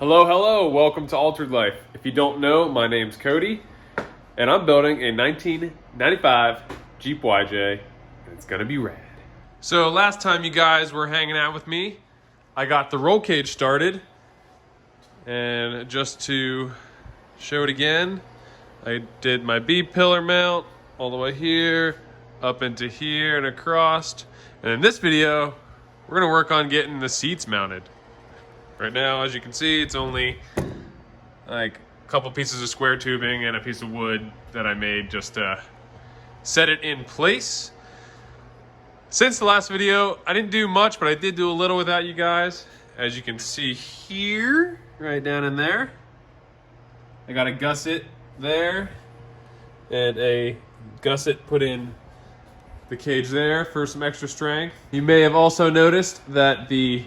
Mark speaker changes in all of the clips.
Speaker 1: Hello, hello, welcome to Altered Life. If you don't know, my name's Cody, and I'm building a 1995 Jeep YJ, and it's gonna be rad. So last time you guys were hanging out with me, I got the roll cage started, and just to show it again, I did my B-pillar mount all the way here, up into here and across, and in this video, we're gonna work on getting the seats mounted. Right now, as you can see, it's only like a couple pieces of square tubing and a piece of wood that I made just to set it in place. Since the last video, I didn't do much, but I did do a little without you guys. As you can see here, right down in there, I got a gusset there and a gusset put in the cage there for some extra strength. You may have also noticed that the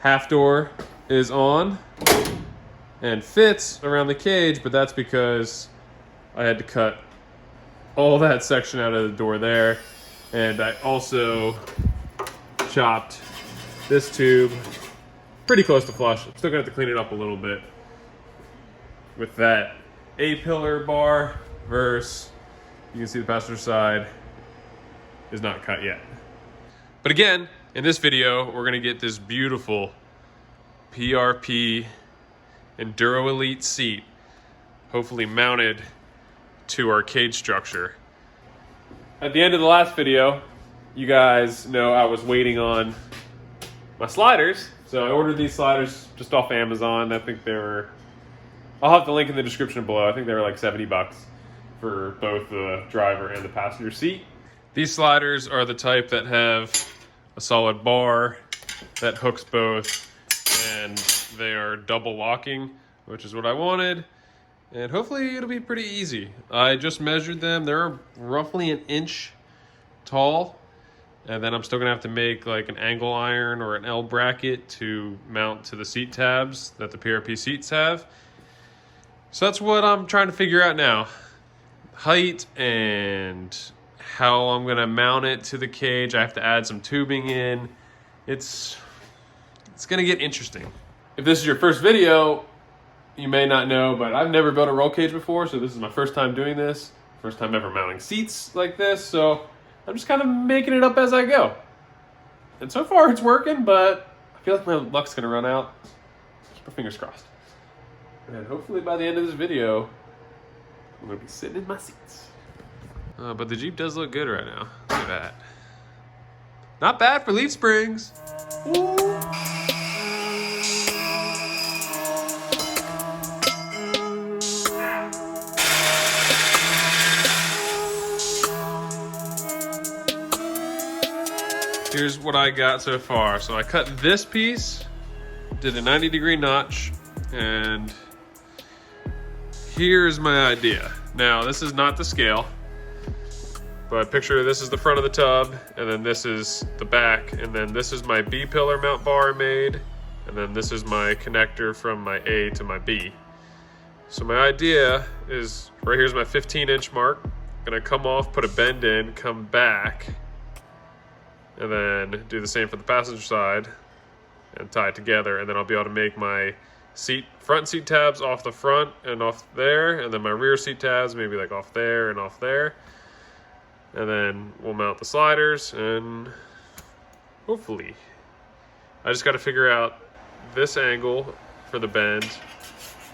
Speaker 1: half door is on and fits around the cage, but that's because I had to cut all that section out of the door there, and I also chopped this tube pretty close to flush. I'm still gonna have to clean it up a little bit with that A-pillar bar versus, you can see the passenger side is not cut yet. But again, in this video, we're gonna get this beautiful PRP Enduro Elite seat, hopefully mounted to our cage structure. At the end of the last video, you guys know I was waiting on my sliders. So I ordered these sliders just off Amazon. I think they were, I'll have the link in the description below. I think they were like 70 bucks for both the driver and the passenger seat. These sliders are the type that have a solid bar that hooks both, and they are double locking, which is what I wanted, and hopefully it'll be pretty easy. I just measured them. They're roughly an inch tall, and then I'm still gonna have to make like an angle iron or an L bracket to mount to the seat tabs that the PRP seats have. So that's what I'm trying to figure out now. Height and how I'm gonna mount it to the cage. I have to add some tubing in. It's gonna get interesting. If this is your first video, you may not know, but I've never built a roll cage before, so this is my first time doing this. First time ever mounting seats like this, so I'm just kind of making it up as I go. And so far it's working, but I feel like my luck's gonna run out. Keep our fingers crossed. And hopefully by the end of this video, I'm gonna be sitting in my seats. But the Jeep does look good right now. Look at that. Not bad for leaf springs. Ooh. Here's what I got so far. So I cut this piece, did a 90-degree notch, and here's my idea. Now, this is not the scale, but picture this is the front of the tub, and then this is the back, and then this is my B-pillar mount bar I made, and then this is my connector from my A to my B. So my idea is, right here's my 15-inch mark. I'm gonna come off, put a bend in, come back, and then do the same for the passenger side and tie it together, and then I'll be able to make my front seat tabs off the front and off there, and then my rear seat tabs maybe like off there and off there, and then we'll mount the sliders, and hopefully I just got to figure out this angle for the bend,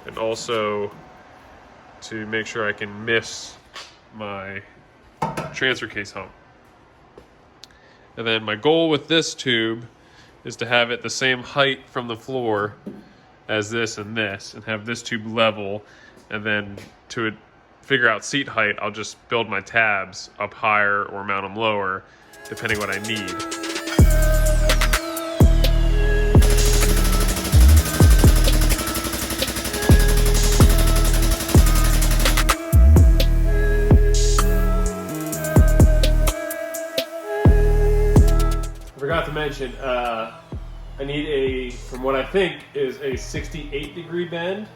Speaker 1: and also to make sure I can miss my transfer case hump. And then my goal with this tube is to have it the same height from the floor as this, and have this tube level. And then to figure out seat height, I'll just build my tabs up higher or mount them lower, depending what I need. Forgot to mention, I need from what I think is a 68-degree bend.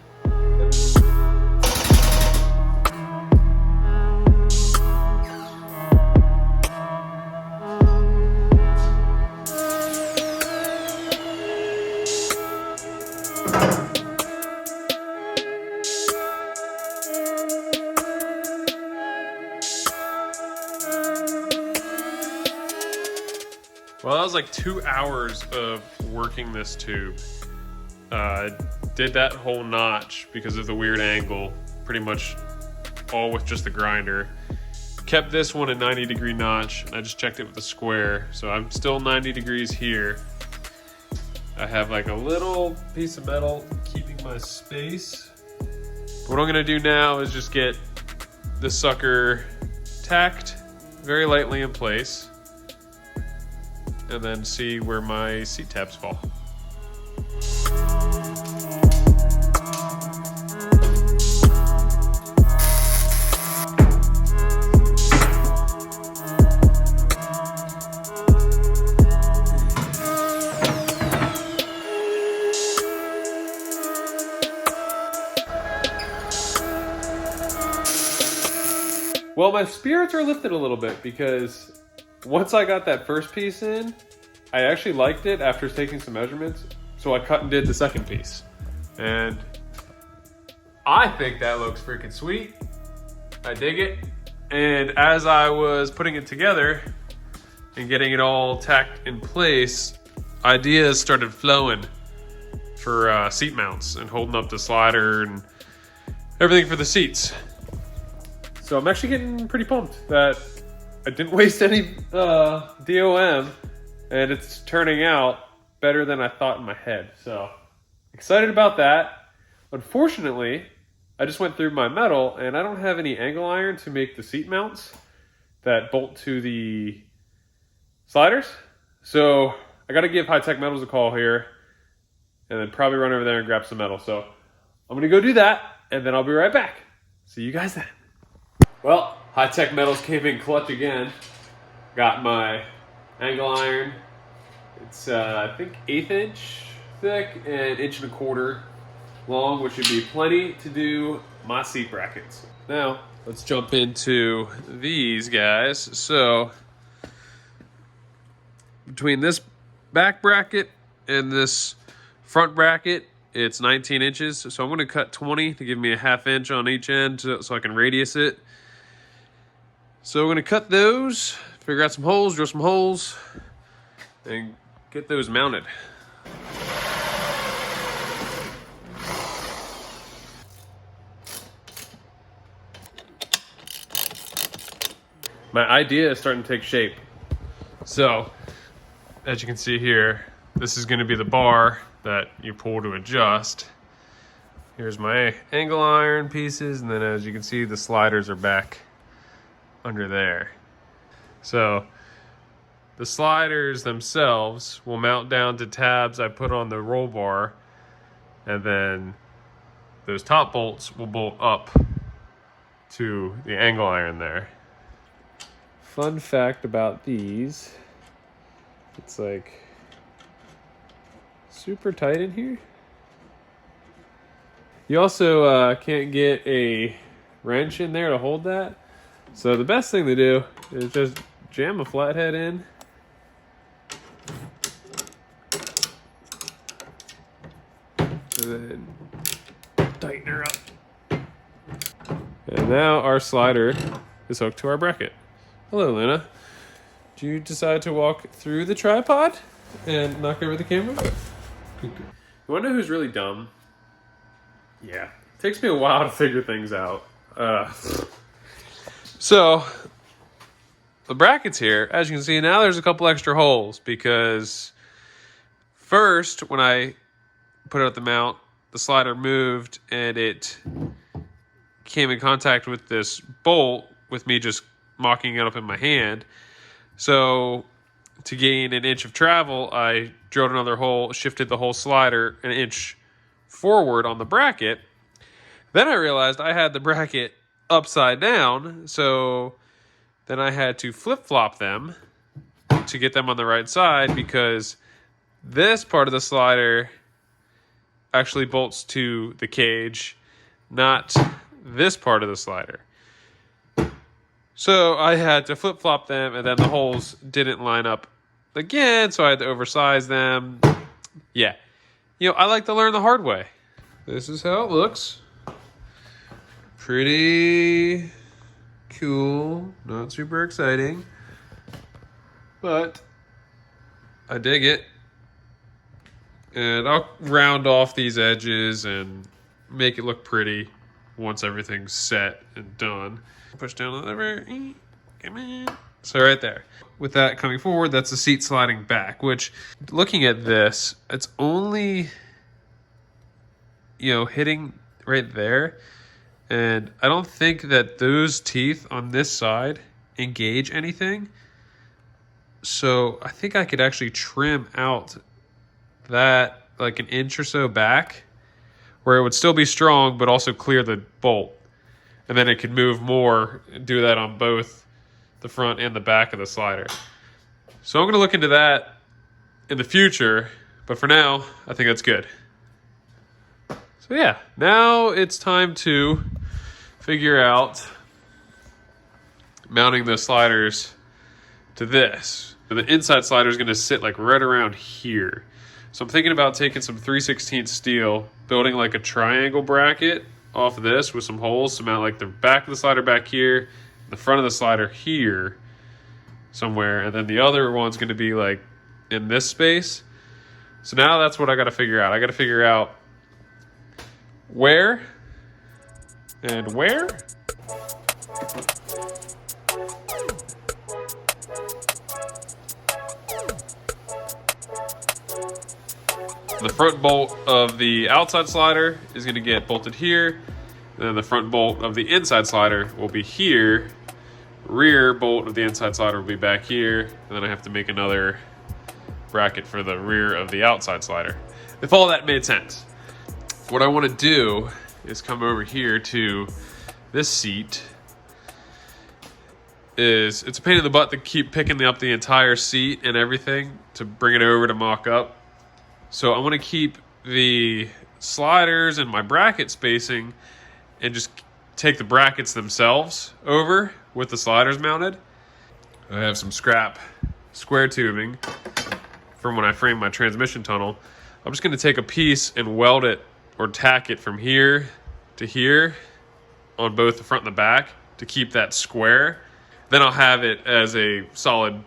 Speaker 1: was like 2 hours of working this tube. Did that whole notch because of the weird angle, pretty much all with just the grinder. Kept this one a 90-degree notch, and I just checked it with the square, so I'm still 90 degrees here. I have like a little piece of metal keeping my space. What I'm gonna do now is just get the sucker tacked very lightly in place, and then see where my seat tabs fall. Well, my spirits are lifted a little bit because once I got that first piece in, I actually liked it after taking some measurements. So I cut and did the second piece. And I think that looks freaking sweet. I dig it. And as I was putting it together and getting it all tacked in place, ideas started flowing for seat mounts and holding up the slider and everything for the seats. So I'm actually getting pretty pumped that I didn't waste any DOM, and it's turning out better than I thought in my head. So excited about that. Unfortunately, I just went through my metal and I don't have any angle iron to make the seat mounts that bolt to the sliders. So I got to give High Tech Metals a call here and then probably run over there and grab some metal. So I'm going to go do that and then I'll be right back. See you guys then. Well, High Tech Metals came in clutch again. Got my angle iron. It's I think 1/8 inch thick and 1.25 inch long, which should be plenty to do my seat brackets. Now, let's jump into these guys. So, between this back bracket and this front bracket, it's 19 inches. So I'm going to cut 20 to give me a 1/2 inch on each end so I can radius it. So we're going to cut those, figure out some holes, drill some holes, and get those mounted. My idea is starting to take shape. So, as you can see here, this is going to be the bar that you pull to adjust. Here's my angle iron pieces, and then as you can see, the sliders are back under there. So the sliders themselves will mount down to tabs I put on the roll bar, and then those top bolts will bolt up to the angle iron there. Fun fact about these, it's like super tight in here. You also can't get a wrench in there to hold that. So the best thing to do is just jam a flathead in. And then tighten her up. And now our slider is hooked to our bracket. Hello, Luna. Did you decide to walk through the tripod and knock over the camera? You want to know who's really dumb? Yeah. It takes me a while to figure things out. So, the brackets here, as you can see, now there's a couple extra holes because first, when I put out the mount, the slider moved and it came in contact with this bolt with me just mocking it up in my hand. So, to gain an inch of travel, I drilled another hole, shifted the whole slider an inch forward on the bracket. Then I realized I had the bracket upside down, so then I had to flip-flop them to get them on the right side because this part of the slider actually bolts to the cage, not this part of the slider. So I had to flip-flop them, and then the holes didn't line up again, so I had to oversize them. Yeah. You know, I like to learn the hard way. This is how it looks. Pretty cool, not super exciting, but I dig it. And I'll round off these edges and make it look pretty once everything's set and done. Push down the lever. Come on. So right there. With that coming forward, that's the seat sliding back, which, looking at this, it's only, hitting right there. And I don't think that those teeth on this side engage anything. So I think I could actually trim out that like an inch or so back where it would still be strong, but also clear the bolt. And then it could move more, do that on both the front and the back of the slider. So I'm going to look into that in the future, but for now, I think that's good. So yeah, now it's time to figure out mounting the sliders to this. The inside slider is going to sit like right around here. So I'm thinking about taking some 3/16 steel, building like a triangle bracket off of this with some holes to mount like the back of the slider back here, the front of the slider here somewhere, and then the other one's going to be like in this space. So now that's what I got to figure out. I got to figure out where and where. The front bolt of the outside slider is going to get bolted here. And then the front bolt of the inside slider will be here. Rear bolt of the inside slider will be back here. And then I have to make another bracket for the rear of the outside slider. If all that made sense. What I want to do is come over here to this seat. It's a pain in the butt to keep picking up the entire seat and everything to bring it over to mock up. So I want to keep the sliders and my bracket spacing and just take the brackets themselves over with the sliders mounted. I have some scrap square tubing from when I framed my transmission tunnel. I'm just going to take a piece and weld it or tack it from here to here on both the front and the back to keep that square. Then I'll have it as a solid,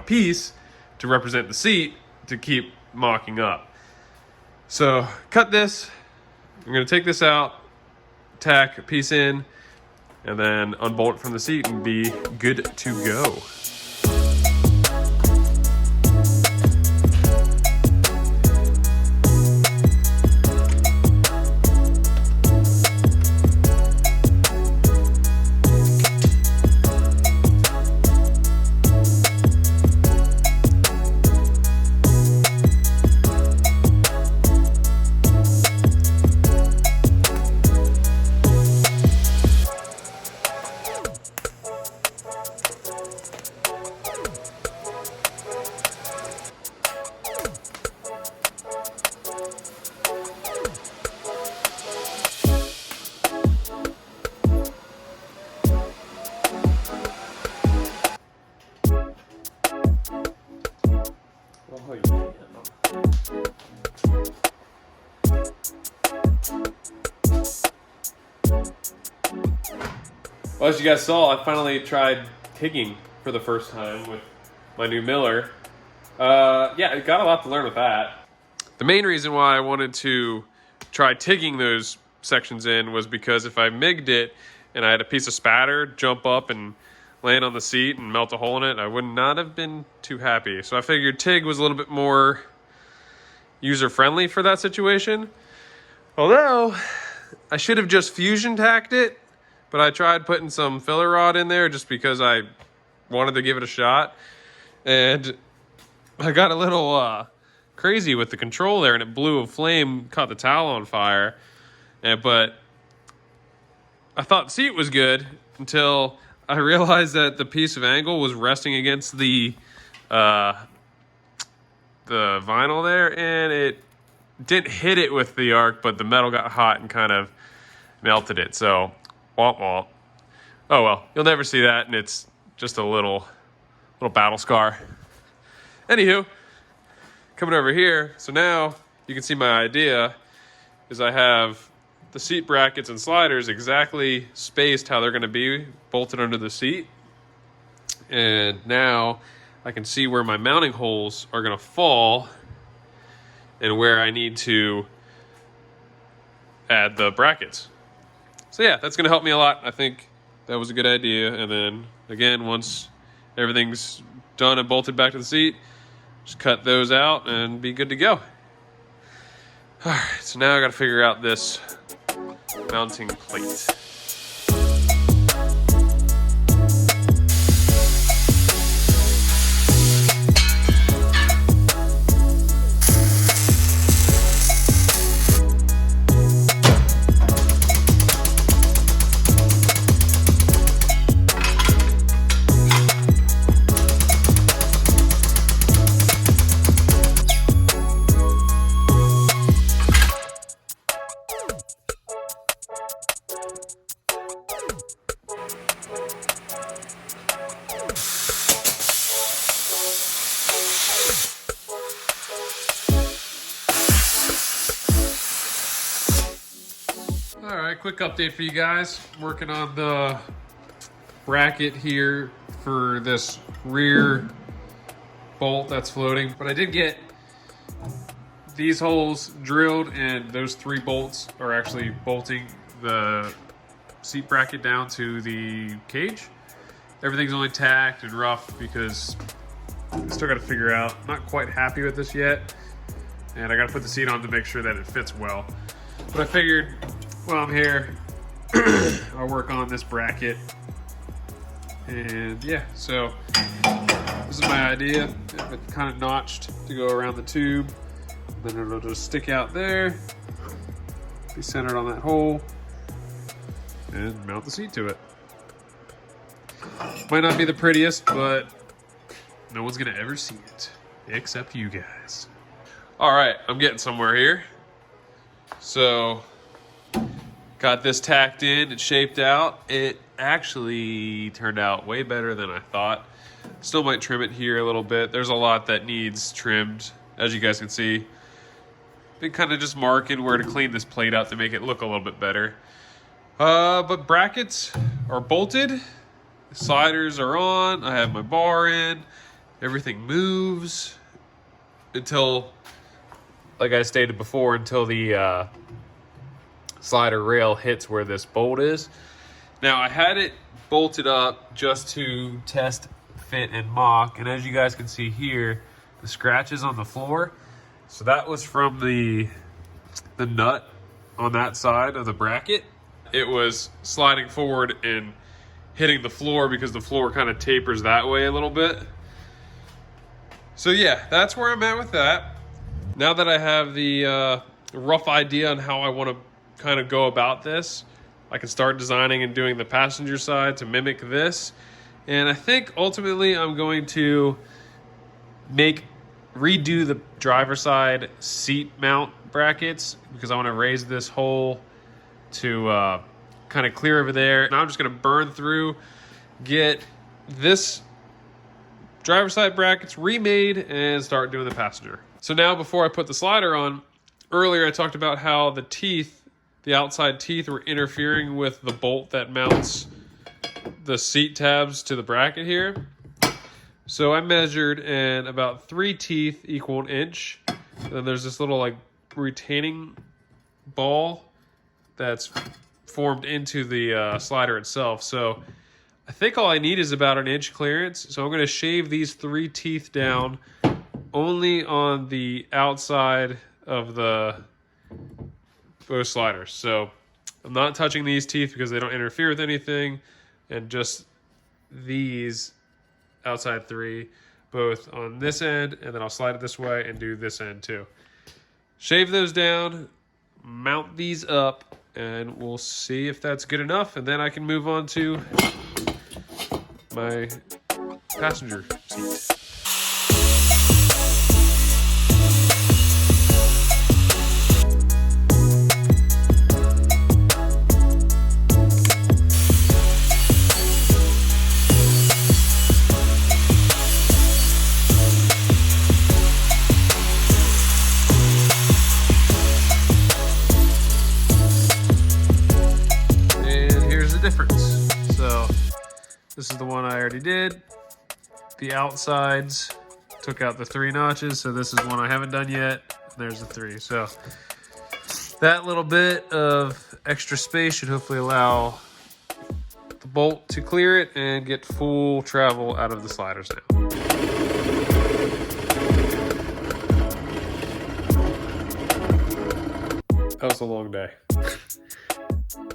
Speaker 1: piece to represent the seat to keep mocking up. So cut this. I'm going to take this out, tack a piece in, and then unbolt it from the seat and be good to go. Well, as you guys saw, I finally tried tigging for the first time with my new Miller. Yeah, I got a lot to learn with that. The main reason why I wanted to try tigging those sections in was because if I MIG'd it and I had a piece of spatter jump up and land on the seat and melt a hole in it, I would not have been too happy. So I figured TIG was a little bit more user-friendly for that situation. Although, I should have just fusion tacked it, but I tried putting some filler rod in there just because I wanted to give it a shot. And I got a little crazy with the control there, and it blew a flame, caught the towel on fire. But I thought the seat was good until I realized that the piece of angle was resting against the vinyl there, and it didn't hit it with the arc, but the metal got hot and kind of melted it. So, womp womp. Oh well, you'll never see that, and it's just a little battle scar. Anywho, coming over here, so now you can see my idea is I have the seat brackets and sliders exactly spaced how they're going to be bolted under the seat. And now I can see where my mounting holes are gonna fall and where I need to add the brackets. So yeah, that's gonna help me a lot. I think that was a good idea. And then again, once everything's done and bolted back to the seat, just cut those out and be good to go. All right, so now I gotta figure out this mounting plate. All right, quick update for you guys. Working on the bracket here for this rear bolt that's floating. But I did get these holes drilled, and those 3 bolts are actually bolting the seat bracket down to the cage. Everything's only tacked and rough because I still got to figure out. I'm not quite happy with this yet, and I got to put the seat on to make sure that it fits well. But I figured while I'm here, I'll work on this bracket. And yeah, so this is my idea. Have it kind of notched to go around the tube. Then it'll just stick out there, be centered on that hole, and mount the seat to it. Might not be the prettiest, but no one's gonna ever see it except you guys. All right, I'm getting somewhere here. So got this tacked in and shaped out. It actually turned out way better than I thought. Still might trim it here a little bit. There's a lot that needs trimmed, as you guys can see. Been kind of just marking where to clean this plate out to make it look a little bit better. But brackets are bolted. The sliders are on. I have my bar in. Everything moves until, like I stated before, until the slider rail hits where this bolt is. Now I had it bolted up just to test fit and mock, and as you guys can see here, the scratches on the floor, so that was from the nut on that side of the bracket. It was sliding forward and hitting the floor because the floor kind of tapers that way a little bit. So yeah, that's where I'm at with that. Now that I have the rough idea on how I want to kind of go about this, I can start designing and doing the passenger side to mimic this. And I think ultimately I'm going to redo the driver side seat mount brackets because I want to raise this hole to kind of clear over there. Now I'm just going to burn through, get this driver side brackets remade, and start doing the passenger. So now before I put the slider on, earlier I talked about how the teeth, the outside teeth, were interfering with the bolt that mounts the seat tabs to the bracket here. So I measured, and about 3 teeth equal 1 inch. And then there's this little like retaining ball that's formed into the slider itself. So I think all I need is about 1 inch clearance. So I'm going to shave these 3 teeth down only on the outside of both sliders. So I'm not touching these teeth because they don't interfere with anything, and just these outside 3 both on this end, and then I'll slide it this way and do this end too. Shave those down, mount these up, and we'll see if that's good enough, and then I can move on to my passenger seat. Difference. So this is the one I already did. the outsides, took out the 3 notches. So this is one I haven't done yet. There's the 3. So that little bit of extra space should hopefully allow the bolt to clear it and get full travel out of the sliders now. That was a long day.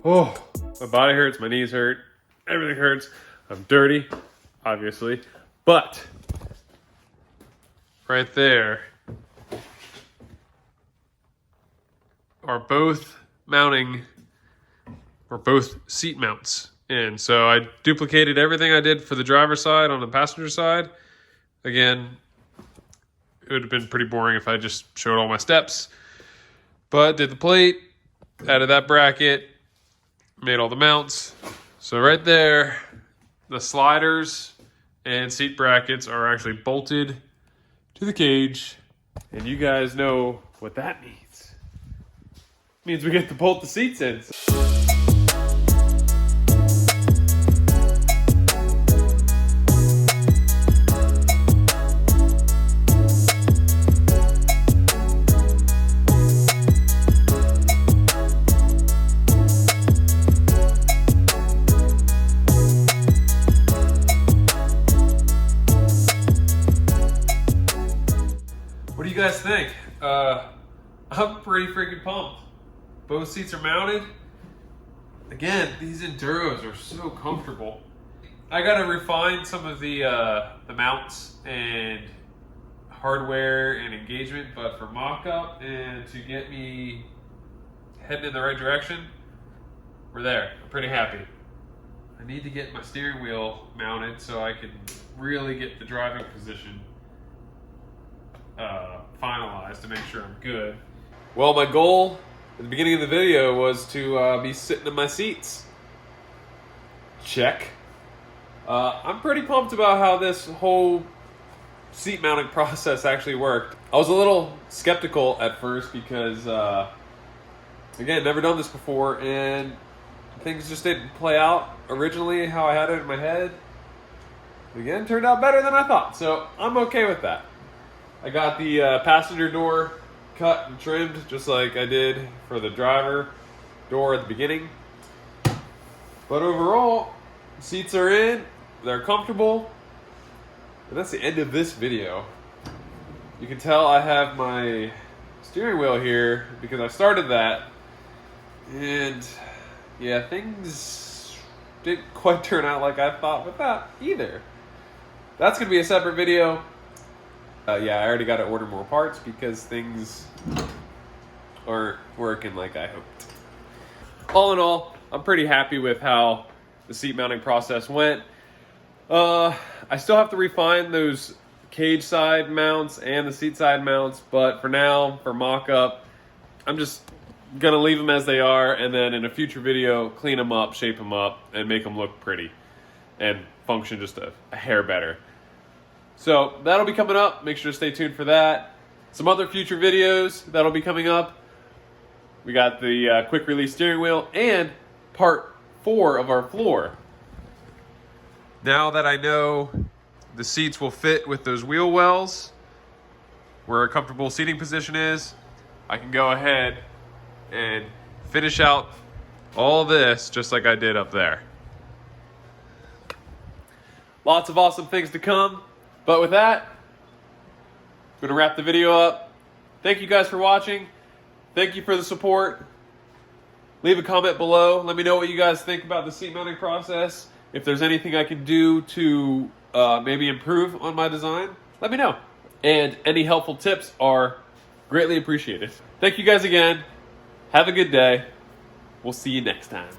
Speaker 1: Oh, my body hurts, my knees hurt, everything hurts. I'm dirty, obviously, but right there are both seat mounts in. So I duplicated everything I did for the driver's side on the passenger side. Again, it would have been pretty boring if I just showed all my steps. But did the plate, added that bracket, made all the mounts. So right there, the sliders and seat brackets are actually bolted to the cage. And you guys know what that means. It means we get to bolt the seats in. What do you guys think? I'm pretty freaking pumped. Both seats are mounted. Again, these Enduros are so comfortable. I gotta refine some of the mounts and hardware and engagement, but for mock-up and to get me heading in the right direction, we're there. I'm pretty happy. I need to get my steering wheel mounted so I can really get the driving position finalized to make sure I'm good. Well, my goal at the beginning of the video was to be sitting in my seats. Check. I'm pretty pumped about how this whole seat mounting process actually worked. I was a little skeptical at first because, again, never done this before, and things just didn't play out originally how I had it in my head. Again, turned out better than I thought, so I'm okay with that. I got the passenger door cut and trimmed just like I did for the driver door at the beginning. But overall, seats are in, they're comfortable, and that's the end of this video. You can tell I have my steering wheel here because I started that, and yeah, things didn't quite turn out like I thought with that either. That's going to be a separate video. Yeah, I already got to order more parts because things aren't working like I hoped. All in all, I'm pretty happy with how the seat mounting process went. I still have to refine those cage side mounts and the seat side mounts, but for now, for mock-up, I'm just going to leave them as they are, and then in a future video, clean them up, shape them up, and make them look pretty and function just a hair better. So that'll be coming up. Make sure to stay tuned for that. Some other future videos that'll be coming up. We got the quick release steering wheel and part 4 of our floor. Now that I know the seats will fit with those wheel wells, where a comfortable seating position is, I can go ahead and finish out all this just like I did up there. Lots of awesome things to come. But with that, I'm going to wrap the video up. Thank you guys for watching. Thank you for the support. Leave a comment below. Let me know what you guys think about the seat mounting process. If there's anything I can do to maybe improve on my design, let me know. And any helpful tips are greatly appreciated. Thank you guys again. Have a good day. We'll see you next time.